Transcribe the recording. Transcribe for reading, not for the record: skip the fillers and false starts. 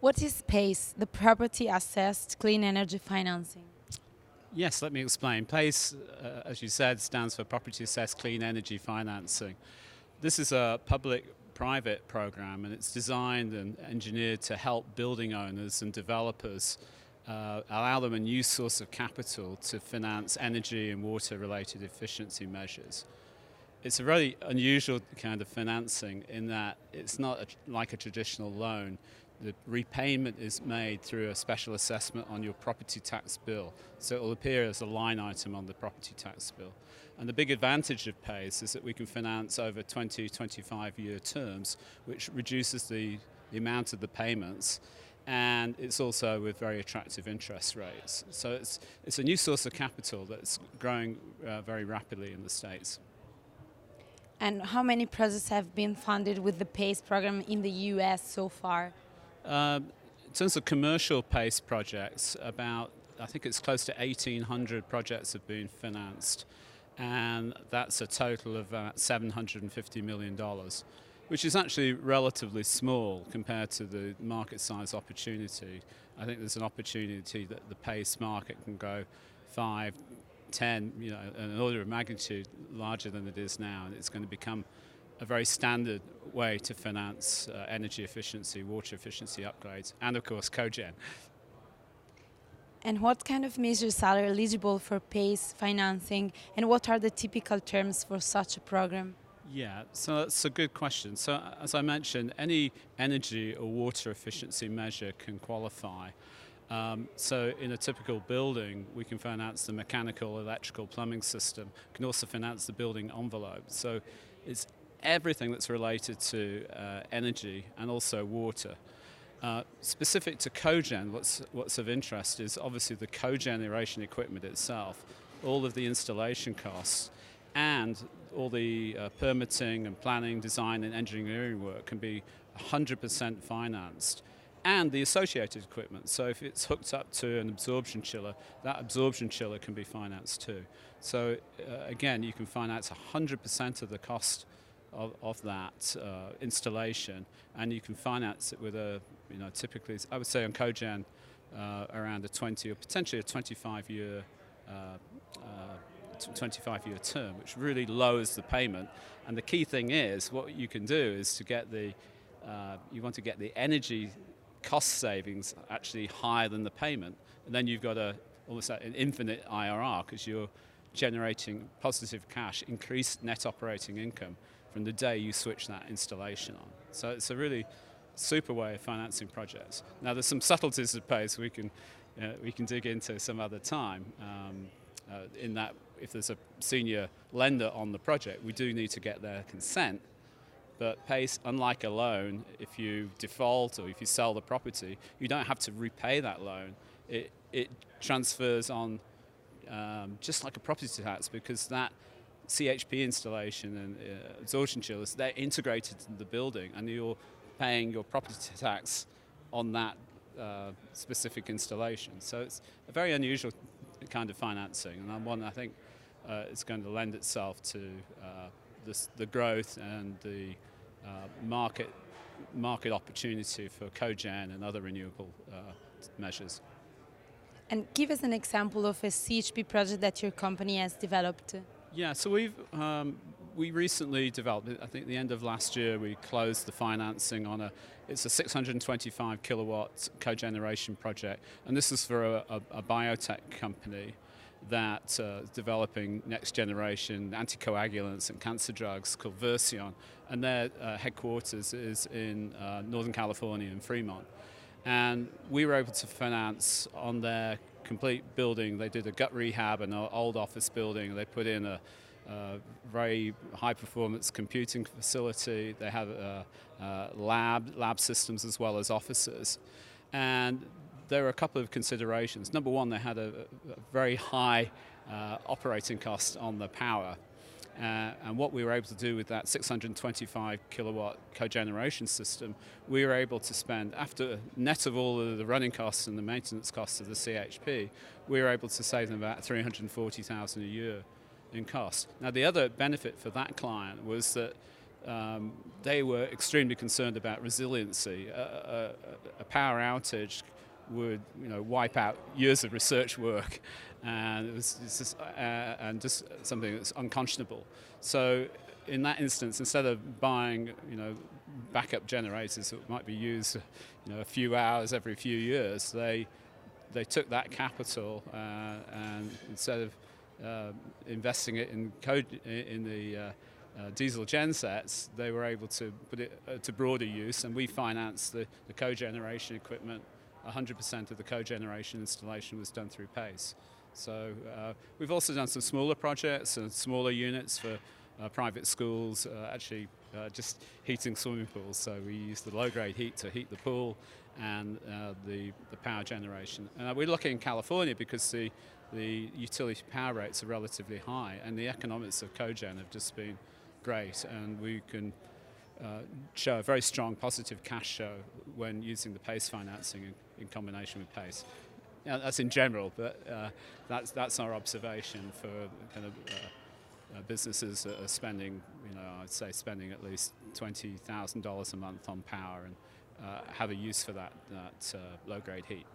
What is PACE, the Property Assessed Clean Energy Financing? Yes, let me explain. PACE, as you said, stands for Property Assessed Clean Energy Financing. This is a public-private program, and it's designed and engineered to help building owners and developers allow them a new source of capital to finance energy and water-related efficiency measures. It's a really unusual kind of financing in that it's not like a traditional loan. The repayment is made through a special assessment on your property tax bill, so it will appear as a line item on the property tax bill. And the big advantage of PACE is that we can finance over 25-year terms, which reduces the amount of the payments, and it's also with very attractive interest rates. So it's a new source of capital that's growing very rapidly in the States. And how many projects have been funded with the PACE program in the US so far? In terms of commercial PACE projects, I think it's close to 1,800 projects have been financed, and that's a total of $750 million, which is actually relatively small compared to the market size opportunity. I think there's an opportunity that the PACE market can go 5, 10, an order of magnitude larger than it is now, and it's going to become a very standard way to finance energy efficiency, water efficiency upgrades, and of course cogen. And what kind of measures are eligible for PACE financing, and what are the typical terms for such a program? Yeah, so that's a good question. So as I mentioned, any energy or water efficiency measure can qualify. So in a typical building, we can finance the mechanical, electrical, plumbing system. We can also finance the building envelope. So it's everything that's related to energy and also water. Specific to cogen, what's of interest is obviously the cogeneration equipment itself, all of the installation costs, and all the permitting and planning, design and engineering work can be 100% financed, and the associated equipment. So if it's hooked up to an absorption chiller, that absorption chiller can be financed too. So again, you can finance 100% of the cost of that installation, and you can finance it with typically, I would say on cogen, around a 20 or potentially a 25-year term, which really lowers the payment. And the key thing is, what you can do is you want to get the energy cost savings actually higher than the payment, and then you've got almost an infinite IRR because you're generating positive cash, increased net operating income from the day you switch that installation on. So it's a really super way of financing projects. Now there's some subtleties of PACE we can dig into some other time. In that, if there's a senior lender on the project, we do need to get their consent. But PACE, unlike a loan, if you default or if you sell the property, you don't have to repay that loan. It transfers on just like a property tax, because that CHP installation and absorption chillers, they're integrated in the building, and you're paying your property tax on that specific installation. So it's a very unusual kind of financing, and one I think is going to lend itself to the growth and the market opportunity for cogen and other renewable measures. And give us an example of a CHP project that your company has developed. Yeah, so we recently developed, I think the end of last year, we closed the financing on it's a 625 kilowatt cogeneration project, and this is for a biotech company that's developing next generation anticoagulants and cancer drugs called Version, and their headquarters is in Northern California in Fremont. And we were able to finance on their complete building. They did a gut rehab in an old office building. They put in a very high-performance computing facility. They have lab systems as well as offices. And there were a couple of considerations. Number one, they had a very high operating cost on the power. And what we were able to do with that 625 kilowatt cogeneration system, we were able to spend, after net of all of the running costs and the maintenance costs of the CHP, we were able to save them about $340,000 a year in cost. Now the other benefit for that client was that they were extremely concerned about resiliency. A power outage would, wipe out years of research work, and it's just something that's unconscionable. So, in that instance, instead of buying, backup generators that might be used, a few hours every few years, they took that capital and instead of investing it in the diesel gensets, they were able to put it to broader use, and we financed the cogeneration equipment. 100% of the cogeneration installation was done through PACE. So we've also done some smaller projects and smaller units for private schools, just heating swimming pools. So we use the low-grade heat to heat the pool and the power generation. We're lucky in California because the utility power rates are relatively high, and the economics of cogen have just been great, and we can show a very strong positive cash show when using the PACE financing in combination with PACE. That's in general, but that's our observation for kind of businesses that are spending, I'd say spending at least $20,000 a month on power and have a use for that low-grade heat.